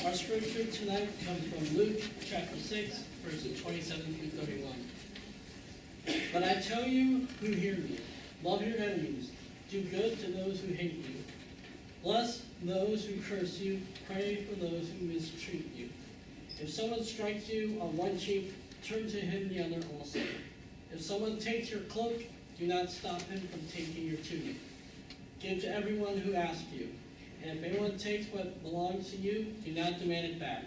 Our scripture tonight comes from Luke chapter 6, verses 27 through 31. But I tell you who hear me, love your enemies, do good to those who hate you, bless those who curse you, pray for those who mistreat you. If someone strikes you on one cheek, turn to him the other also. If someone takes your cloak, do not stop him from taking your tunic. Give to everyone who asks you. And if anyone takes what belongs to you, do not demand it back.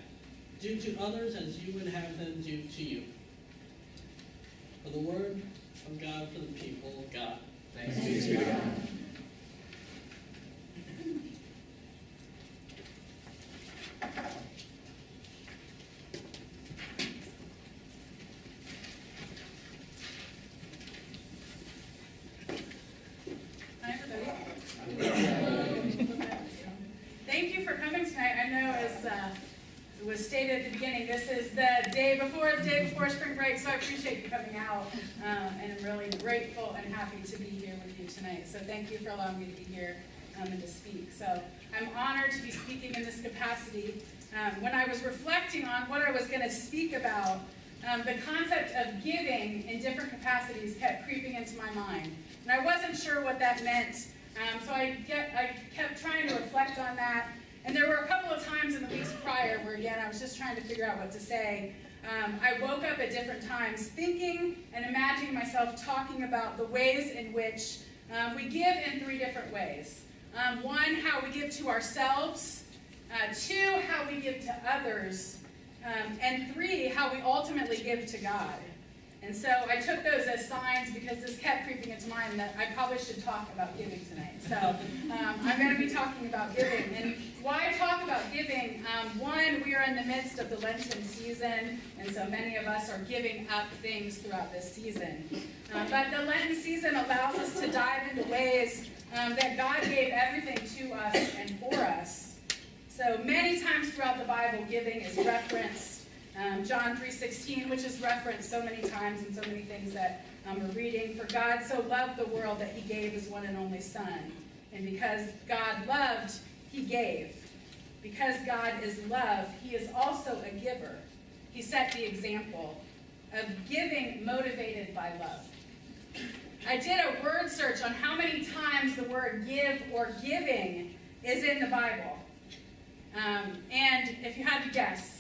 Do to others as you would have them do to you. For the word of God for the people of God. Thanks be to God. Hi, everybody. Thank you for coming tonight. I know, as it was stated at the beginning, this is the day before spring break, so I appreciate you coming out, and I'm really grateful and happy to be here with you tonight. So thank you for allowing me to be here and to speak. So I'm honored to be speaking in this capacity. When I was reflecting on what I was going to speak about, the concept of giving in different capacities kept creeping into my mind. And I wasn't sure what that meant, so I kept trying to reflect on that. And there were a couple of times in the weeks prior where, again, I was just trying to figure out what to say. I woke up at different times thinking and imagining myself talking about the ways in which we give in three different ways. One, how we give to ourselves. Two, how we give to others. And three, how we ultimately give to God. And so I took those as signs because this kept creeping into mind that I probably should talk about giving tonight. So I'm going to be talking about giving. And why talk about giving? One, we are in the midst of the Lenten season, and so many of us are giving up things throughout this season. But the Lenten season allows us to dive into ways that God gave everything to us and for us. So many times throughout the Bible, giving is referenced. John 3:16, which is referenced so many times in so many things that we're reading. For God so loved the world that he gave his one and only Son. And because God loved, he gave. Because God is love, he is also a giver. He set the example of giving motivated by love. I did a word search on how many times the word give or giving is in the Bible. And if you had to guess,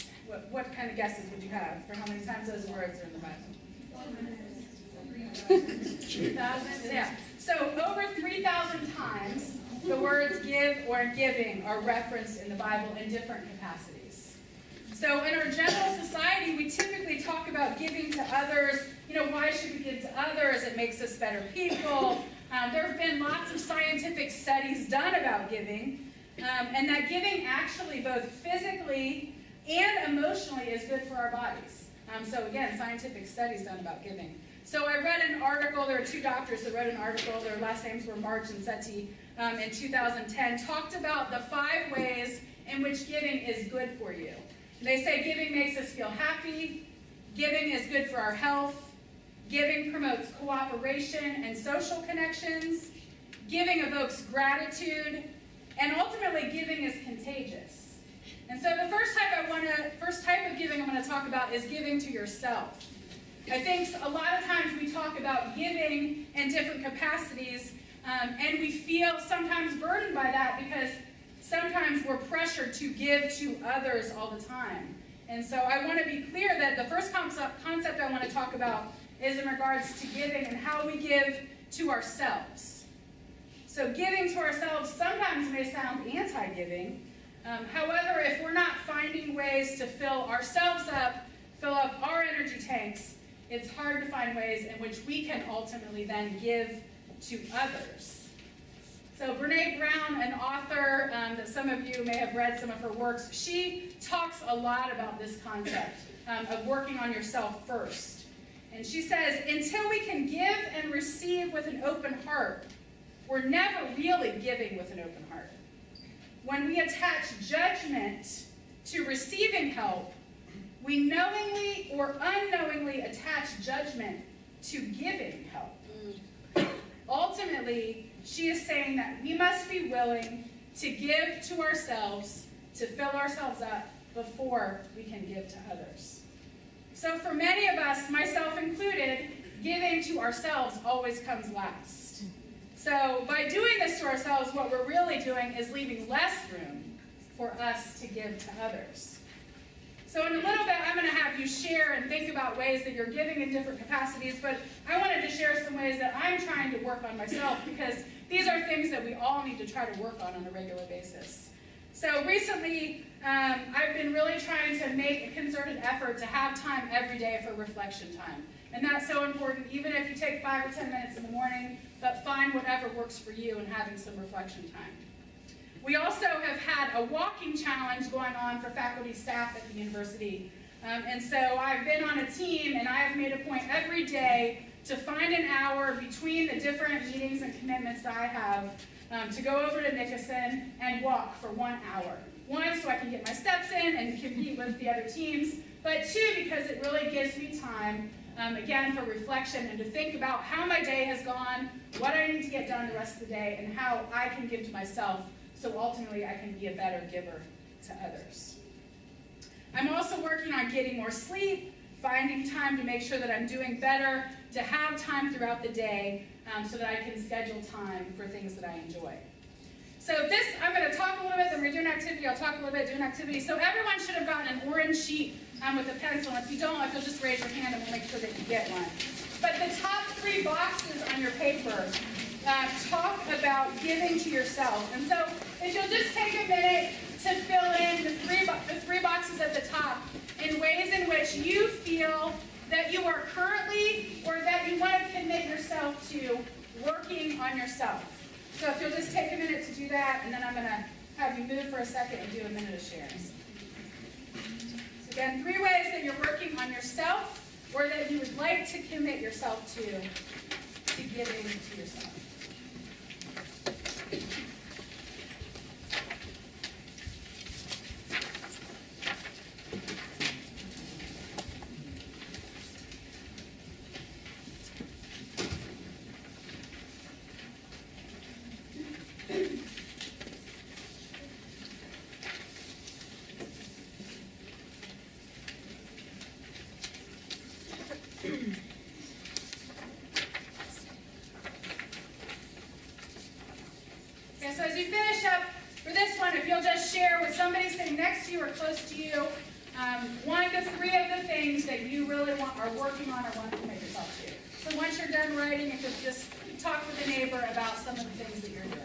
what kind of guesses would you have for how many times those words are in the Bible? 3,000? Yeah. So over 3,000 times the words give or giving are referenced in the Bible in different capacities. So in our general society, we typically talk about giving to others. You know, why should we give to others? It makes us better people. There have been lots of scientific studies done about giving, and that giving actually both physically and emotionally is good for our bodies. So again, scientific studies done about giving. So I read an article, there were two doctors that wrote an article, their last names were March and Setti, in 2010, talked about the 5 ways in which giving is good for you. They say giving makes us feel happy, giving is good for our health, giving promotes cooperation and social connections, giving evokes gratitude, and ultimately giving is contagious. And so the first type of giving I'm going to talk about is giving to yourself. I think a lot of times we talk about giving in different capacities, and we feel sometimes burdened by that because sometimes we're pressured to give to others all the time. And so I want to be clear that the first concept I want to talk about is in regards to giving and how we give to ourselves. So giving to ourselves sometimes may sound anti-giving. However, if we're not finding ways to fill ourselves up, fill up our energy tanks, it's hard to find ways in which we can ultimately then give to others. So Brene Brown, an author that some of you may have read some of her works, she talks a lot about this concept of working on yourself first. And she says, until we can give and receive with an open heart, we're never really giving with an open heart. When we attach judgment to receiving help, we knowingly or unknowingly attach judgment to giving help. Ultimately, she is saying that we must be willing to give to ourselves, to fill ourselves up, before we can give to others. So for many of us, myself included, giving to ourselves always comes last. So by doing this to ourselves, what we're really doing is leaving less room for us to give to others. So in a little bit, I'm going to have you share and think about ways that you're giving in different capacities, but I wanted to share some ways that I'm trying to work on myself, because these are things that we all need to try to work on a regular basis. So recently, I've been really trying to make a concerted effort to have time every day for reflection time. And that's so important, even if you take 5 or 10 minutes in the morning, but find whatever works for you and having some reflection time. We also have had a walking challenge going on for faculty staff at the university. And so I've been on a team, and I've made a point every day to find an hour between the different meetings and commitments that I have to go over to Nickerson and walk for 1 hour. 1, so I can get my steps in and compete with the other teams, but 2, because it really gives me time, again, for reflection and to think about how my day has gone, what I need to get done the rest of the day, and how I can give to myself so ultimately I can be a better giver to others. I'm also working on getting more sleep, finding time to make sure that I'm doing better, to have time throughout the day so that I can schedule time for things that I enjoy. So this, I'm going to talk a little bit, then we're doing activity, I'll talk a little bit, do an activity. So everyone should have gotten an orange sheet with a pencil. If you don't, if you'll just raise your hand and we'll make sure that you get one. But the top 3 boxes on your paper talk about giving to yourself. And so if you'll just take a minute to fill in the three boxes at the top in ways in which you feel that you are currently, or that you want to commit yourself to, working on yourself. So if you'll just take a minute to do that, and then I'm going to have you move for a second and do a minute of sharing. So again, 3 ways that you're working on yourself, or that you would like to commit yourself to giving to yourself. Okay, so as you finish up for this one, if you'll just share with somebody sitting next to you or close to you, 1 to 3 of the things that you really are working on or want to commit yourself to. So once you're done writing, if you'll just talk with a neighbor about some of the things that you're doing.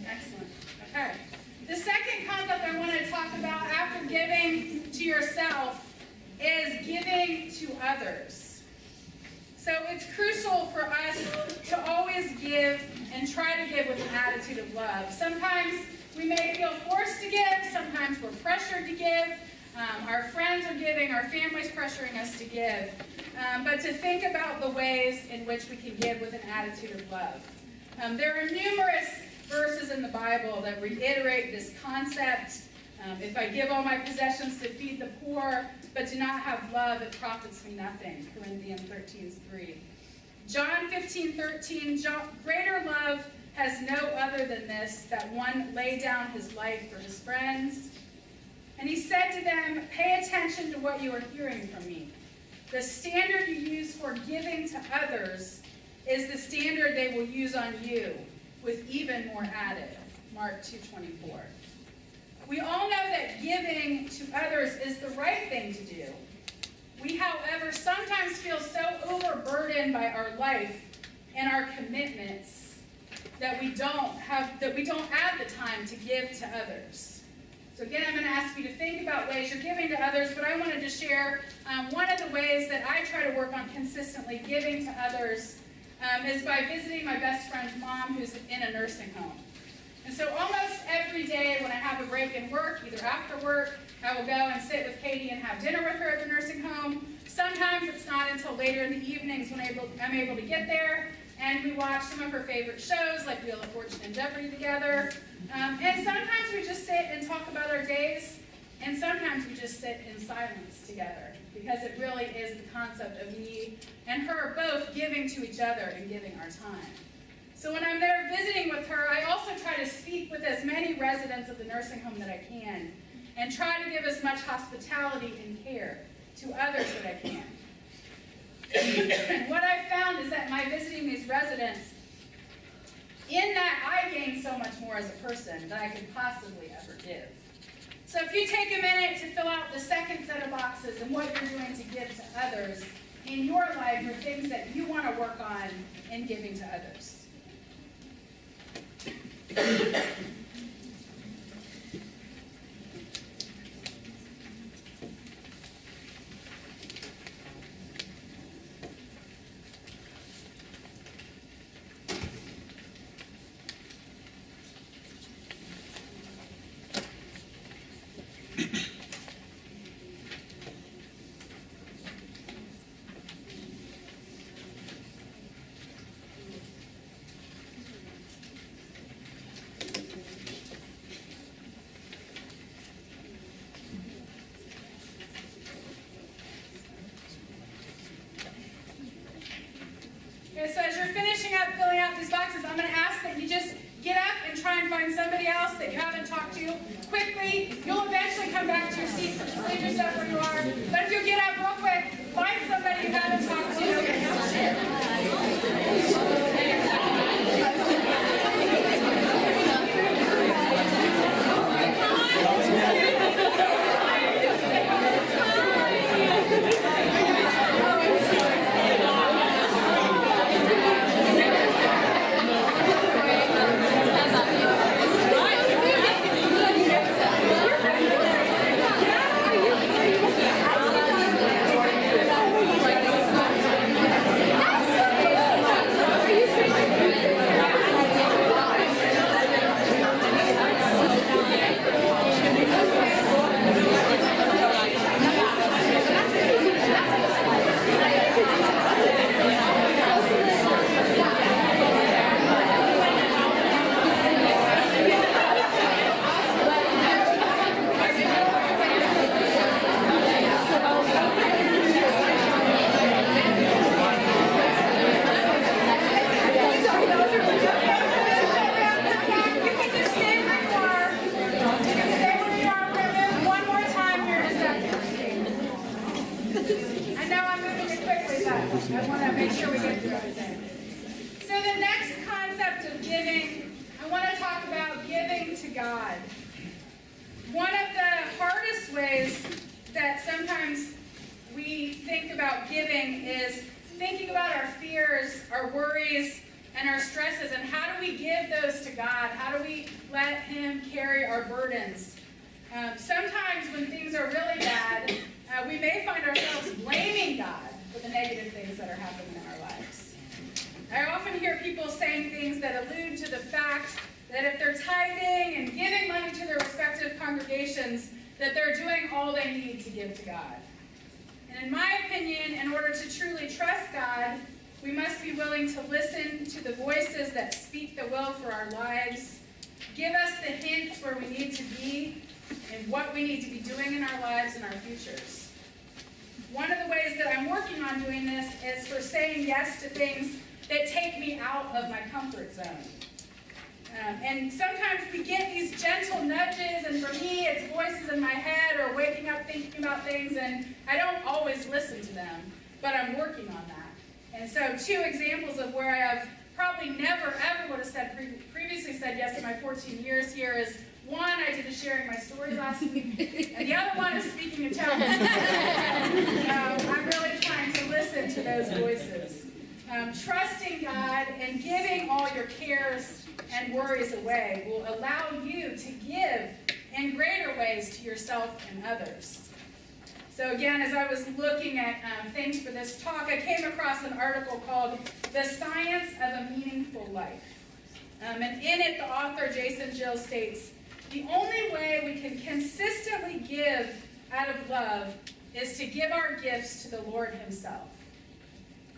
Excellent. Okay. The second concept I want to talk about after giving to yourself is giving to others. So it's crucial for us to always give and try to give with an attitude of love. Sometimes we may feel forced to give, sometimes we're pressured to give, Our friends are giving, our family's pressuring us to give, but to think about the ways in which we can give with an attitude of love. There are numerous verses in the Bible that reiterate this concept. If I give all my possessions to feed the poor, but do not have love, it profits me nothing. Corinthians 13:3. John 15:13, greater love has no other than this, that one lay down his life for his friends. And he said to them, pay attention to what you are hearing from me. The standard you use for giving to others is the standard they will use on you, with even more added. Mark 2:24. We all know that giving to others is the right thing to do. We, however, sometimes feel so overburdened by our life and our commitments that we don't add the time to give to others. So again, I'm going to ask you to think about ways you're giving to others, but I wanted to share one of the ways that I try to work on consistently giving to others is by visiting my best friend's mom who's in a nursing home. And so almost every day when I have a break in work, either after work, I will go and sit with Katie and have dinner with her at the nursing home. Sometimes it's not until later in the evenings when I'm able to get there, and we watch some of her favorite shows like Wheel of Fortune and Jeopardy together. And sometimes we just sit and talk about our days, and sometimes we just sit in silence together, because it really is the concept of me and her both giving to each other and giving our time. So when I'm there visiting with her, I also try to speak with as many residents of the nursing home that I can, and try to give as much hospitality and care to others that I can. And what I've found is that by visiting these residents, in that I gain so much more as a person than I could possibly ever give. So if you take a minute to fill out the second set of boxes and what you're doing to give to others in your life, or things that you want to work on in giving to others. Okay, so as you're finishing up filling out these boxes, I'm going to ask that you just get up and try and find somebody else that you haven't talked to quickly. You'll eventually come back to your seats and just leave your stuff where you are. But if you get up real quick, find somebody you haven't talked to. I want to make sure we get through everything. So the next concept of giving, I want to talk about giving to God. One of the hardest ways that sometimes we think about giving is thinking about our fears, our worries, and our stresses, and how do we give those to God? How do we let Him carry our burdens? Sometimes when things are really bad, we may find ourselves blaming God for the negative things that are happening in our lives. I often hear people saying things that allude to the fact that if they're tithing and giving money to their respective congregations, that they're doing all they need to give to God. And in my opinion, in order to truly trust God, we must be willing to listen to the voices that speak the will for our lives, give us the hints where we need to be, and what we need to be doing in our lives and our futures. One of the ways that I'm working on doing this is for saying yes to things that take me out of my comfort zone. And sometimes we get these gentle nudges, and for me, it's voices in my head or waking up thinking about things, and I don't always listen to them, but I'm working on that. And so 2 examples of where I have probably never, ever would have previously said yes in my 14 years here is, one, I did a sharing my stories last week, and the other one is speaking in tongues. I'm really trying to listen to those voices. Trusting God and giving all your cares and worries away will allow you to give in greater ways to yourself and others. So again, as I was looking at things for this talk, I came across an article called The Science of a Meaningful Life. And in it, the author, Jason Gill, states, the only way we can consistently give out of love is to give our gifts to the Lord himself.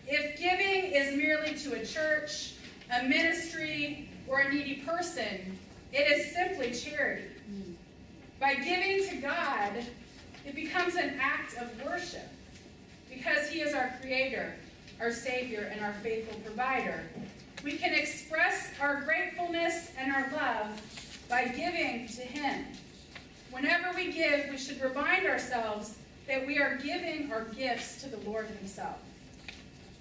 If giving is merely to a church, a ministry, or a needy person, it is simply charity. By giving to God, it becomes an act of worship because he is our creator, our savior, and our faithful provider. We can express our gratefulness and our love by giving to him. Whenever we give, we should remind ourselves that we are giving our gifts to the Lord himself.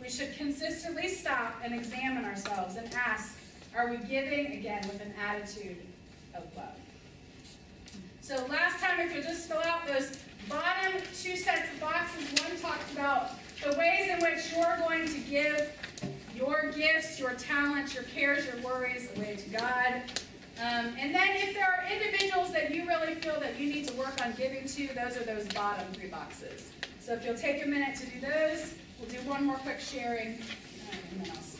We should consistently stop and examine ourselves and ask, are we giving, again, with an attitude of love? So last time, if you'll just fill out those bottom 2 sets of boxes, one talks about the ways in which you're going to give your gifts, your talents, your cares, your worries away to God. And then if there are individuals that you really feel that you need to work on giving to, those are those bottom 3 boxes. So if you'll take a minute to do those, we'll do one more quick sharing, and then I'll speak.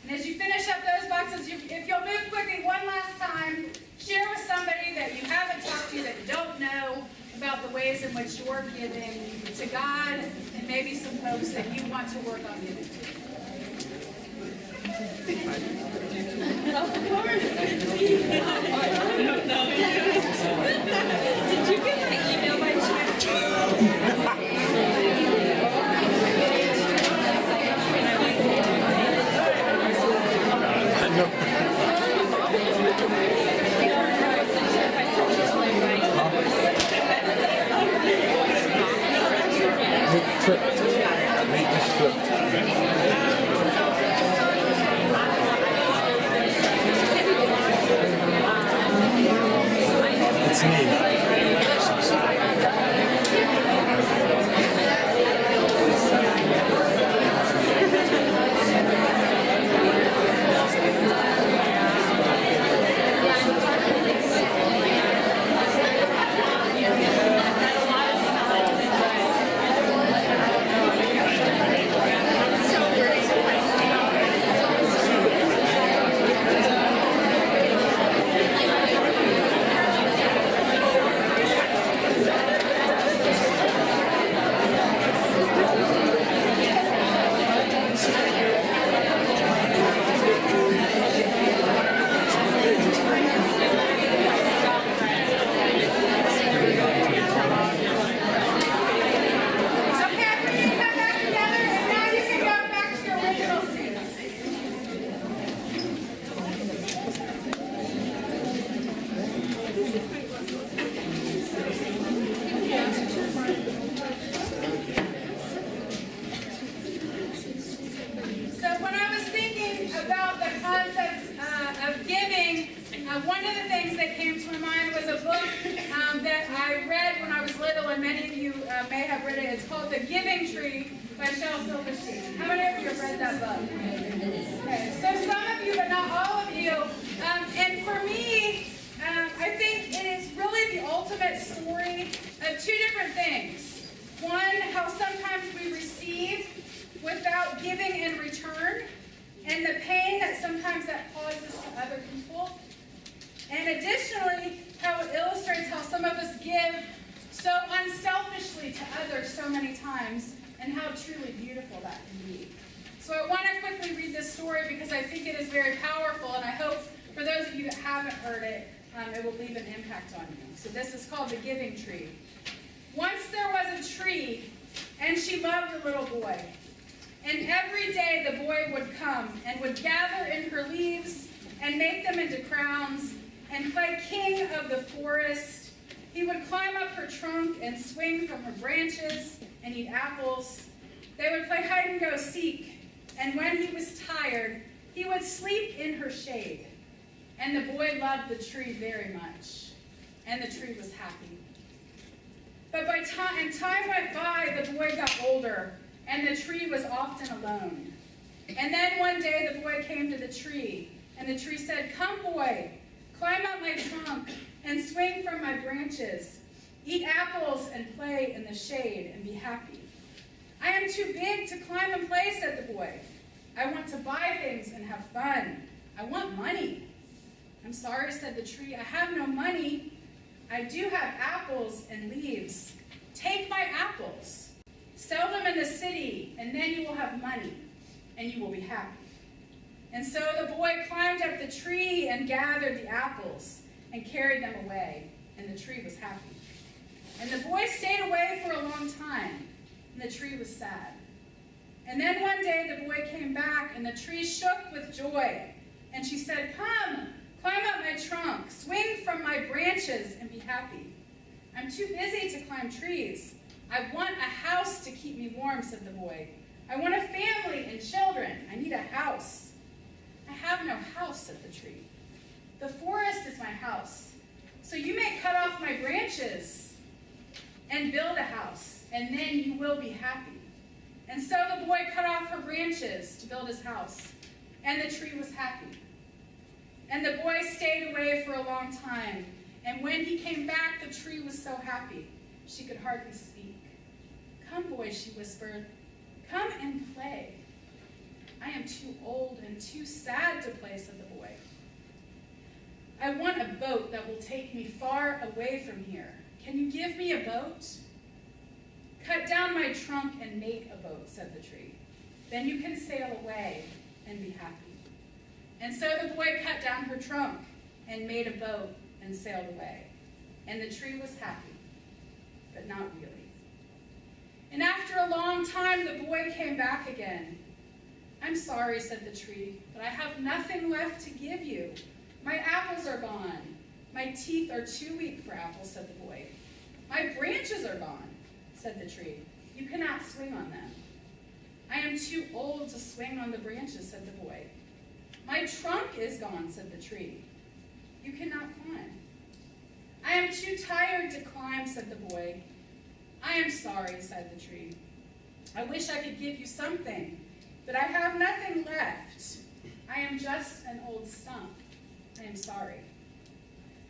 As you finish up those boxes, if you'll move quickly one last time, share with somebody that you haven't talked to, that you don't know, about the ways in which you're giving to God, and maybe some folks that you want to work on giving to. Of course. Did you get my email by chance? It's me. One of the things that came to my mind was a book that I read when I was little, and many of you may have read it. It's called The Giving Tree by Shel Silverstein. How many of you have read that book? Okay, so some of you, but not all of you. And for me, I think it is really the ultimate story of two different things. One, how sometimes we receive without giving in return, and the pain that sometimes that causes to other people. And additionally, how it illustrates how some of us give so unselfishly to others so many times, and how truly beautiful that can be. So I want to quickly read this story because I think it is very powerful, and I hope for those of you that haven't heard it, it will leave an impact on you. So this is called The Giving Tree. Once there was a tree, and she loved a little boy. And every day the boy would come and would gather in her leaves and make them into crowns and play king of the forest. He would climb up her trunk and swing from her branches and eat apples. They would play hide and go seek, and when he was tired, he would sleep in her shade. And the boy loved the tree very much, and the tree was happy. But time went by, the boy got older, and the tree was often alone. And then one day the boy came to the tree, and the tree said, "Come, boy, climb up my trunk and swing from my branches. Eat apples and play in the shade and be happy." "I am too big to climb and play," said the boy. "I want to buy things and have fun. I want money." "I'm sorry," said the tree, "I have no money. I do have apples and leaves. Take my apples. Sell them in the city, and then you will have money, and you will be happy." And so the boy climbed up the tree and gathered the apples and carried them away, and the tree was happy. And the boy stayed away for a long time, and the tree was sad. And then one day the boy came back, and the tree shook with joy. And she said, "Come, climb up my trunk, swing from my branches, and be happy. I'm too busy to climb trees. I want a house to keep me warm," said the boy. "I want a family and children. I need a house." "I have no house," said the tree. "The forest is my house. So you may cut off my branches and build a house, and then you will be happy." And so the boy cut off her branches to build his house, and the tree was happy. And the boy stayed away for a long time, and when he came back, the tree was so happy she could hardly speak. "Come, boy," she whispered. "Come and play." "I am too old and too sad to play," said the boy. "I want a boat that will take me far away from here. Can you give me a boat?" "Cut down my trunk and make a boat," said the tree. "Then you can sail away and be happy." And so the boy cut down her trunk and made a boat and sailed away. And the tree was happy, but not really. And after a long time, the boy came back again. "I'm sorry," said the tree, "but I have nothing left to give you. My apples are gone. My teeth are too weak for apples," said the boy. "My branches are gone," said the tree. "You cannot swing on them." "I am too old to swing on the branches," said the boy. "My trunk is gone," said the tree. "You cannot climb." "I am too tired to climb," said the boy. "I am sorry," said the tree. "I wish I could give you something, but I have nothing left. I am just an old stump. I am sorry."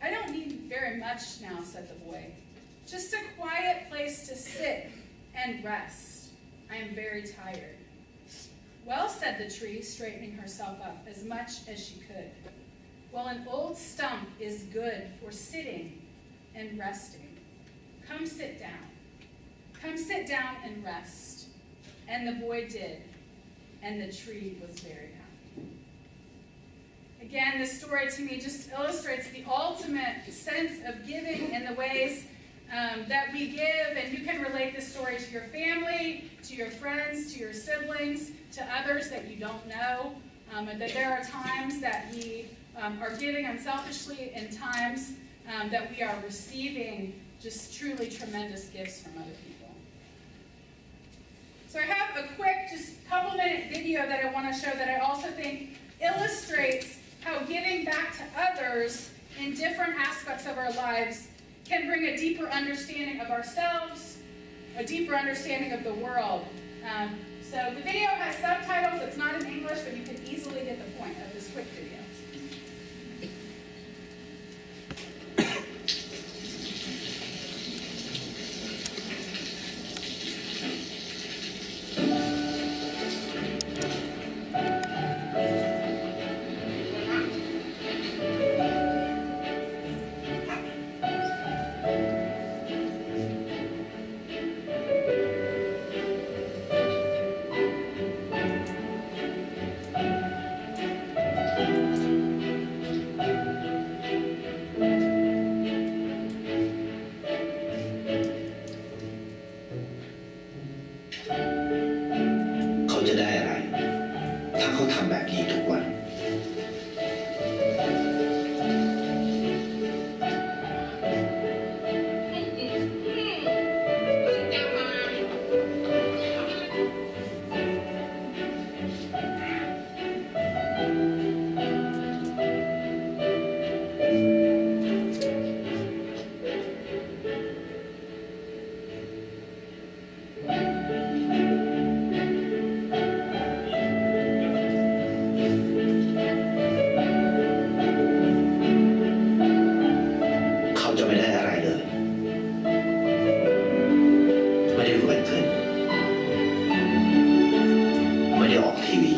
"I don't need very much now," said the boy. "Just a quiet place to sit and rest. I am very tired." "Well," said the tree, straightening herself up as much as she could. "Well, an old stump is good for sitting and resting. Come sit down. Come sit down and rest." And the boy did, and the tree was very happy. Again, this story to me just illustrates the ultimate sense of giving in the ways that we give, and you can relate this story to your family, to your friends, to your siblings, to others that you don't know, and that there are times that we are giving unselfishly and times that we are receiving just truly tremendous gifts from other people. So I have a quick, just couple-minute video that I want to show that I also think illustrates how how giving back to others in different aspects of our lives can bring a deeper understanding of ourselves, a deeper understanding of the world. So the video has subtitles. It's not in English, but you can easily get the point of this quick video.เขาจะได้อะไร ถ้าเขาทำแบบนี้ทุกวัน เขาจะไม่ได้อะไรเลย ไม่ได้รวยขึ้น ไม่ได้ออกทีวี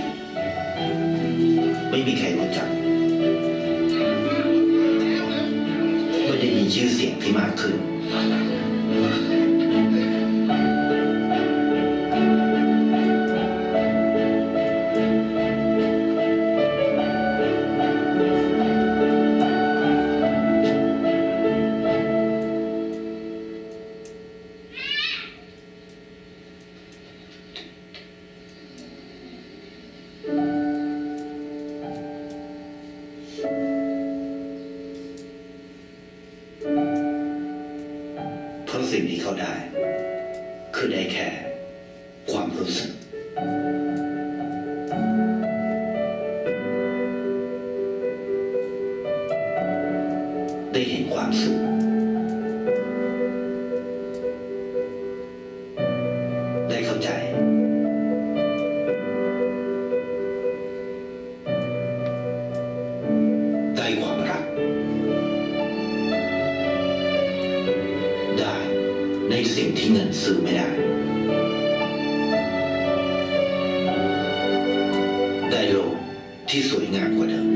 ไม่มีใครรู้จัก ไม่ได้มีชื่อเสียงที่มากขึ้น เพราะสิ่งที่เขาได้ คือได้แค่ความรู้สึก ได้เห็นความสุข ได้เข้าใจ ได้ความรัก ได้ในสิ่งที่เงินซื้อไม่ได้ ได้โลกที่สวยงามกว่าเดิม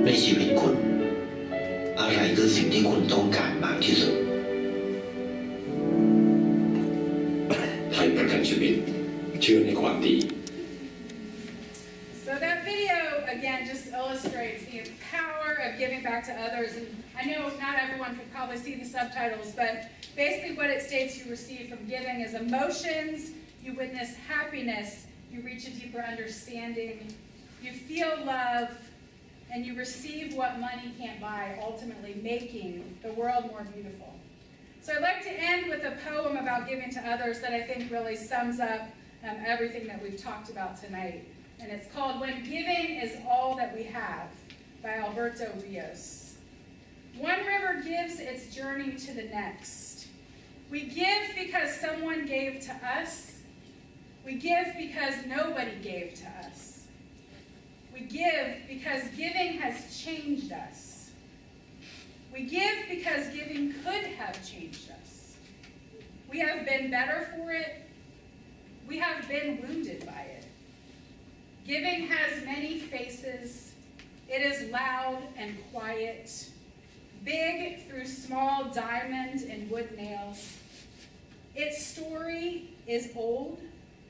ในชีวิตคุณ อะไรคือสิ่งที่คุณต้องการมากที่สุด ไทยประกันชีวิตเชื่อในความดี So that video, again, just illustrates the power of giving back to others. And I know not everyone could probably see the subtitles, but basically what it states you receive from giving is emotions, you witness happiness, you reach a deeper understanding, you feel love, and you receive what money can't buy, ultimately making the world more beautiful. So I'd like to end with a poem about giving to others that I think really sums up everything that we've talked about tonight. And it's called When Giving is All That We Have by Alberto Rios. One river gives its journey to the next. We give because someone gave to us. We give because nobody gave to us. We give because giving has changed us. We give because giving could have changed us. We have been better for it. We have been wounded by it. Giving has many faces. It is loud and quiet, big through small diamond and wood nails. Its story is old,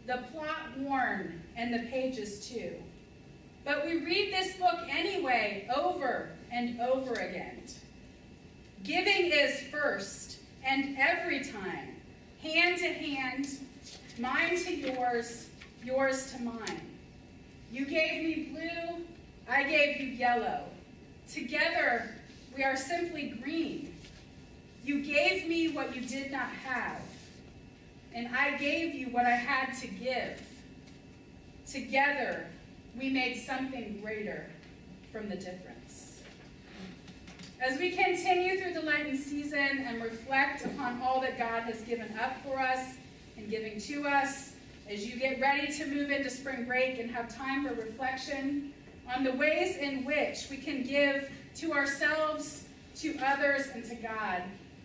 the plot worn, and the pages too. But we read this book anyway, over and over again. Giving is first, and every time, hand to hand, mine to yours, yours to mine. You gave me blue, I gave you yellow. Together, we are simply green. You gave me what you did not have. and I gave you what I had to give. Together, we made something greater from the difference. As we continue through the Lenten season and reflect upon all that God has given up for us and giving to us, as you get ready to move into spring break and have time for reflection on the ways in which we can give to ourselves, to others, and to God,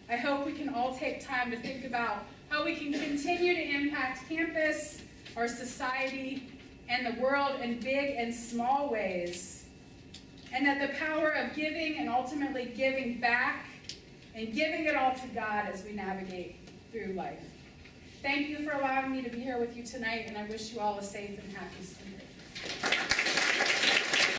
I hope we can all take time to think about how we can continue to impact campus, our society, and the world in big and small ways, and that the power of giving and ultimately giving back and giving it all to God as we navigate through life. Thank you for allowing me to be here with you tonight, and I wish you all a safe and happy spring break.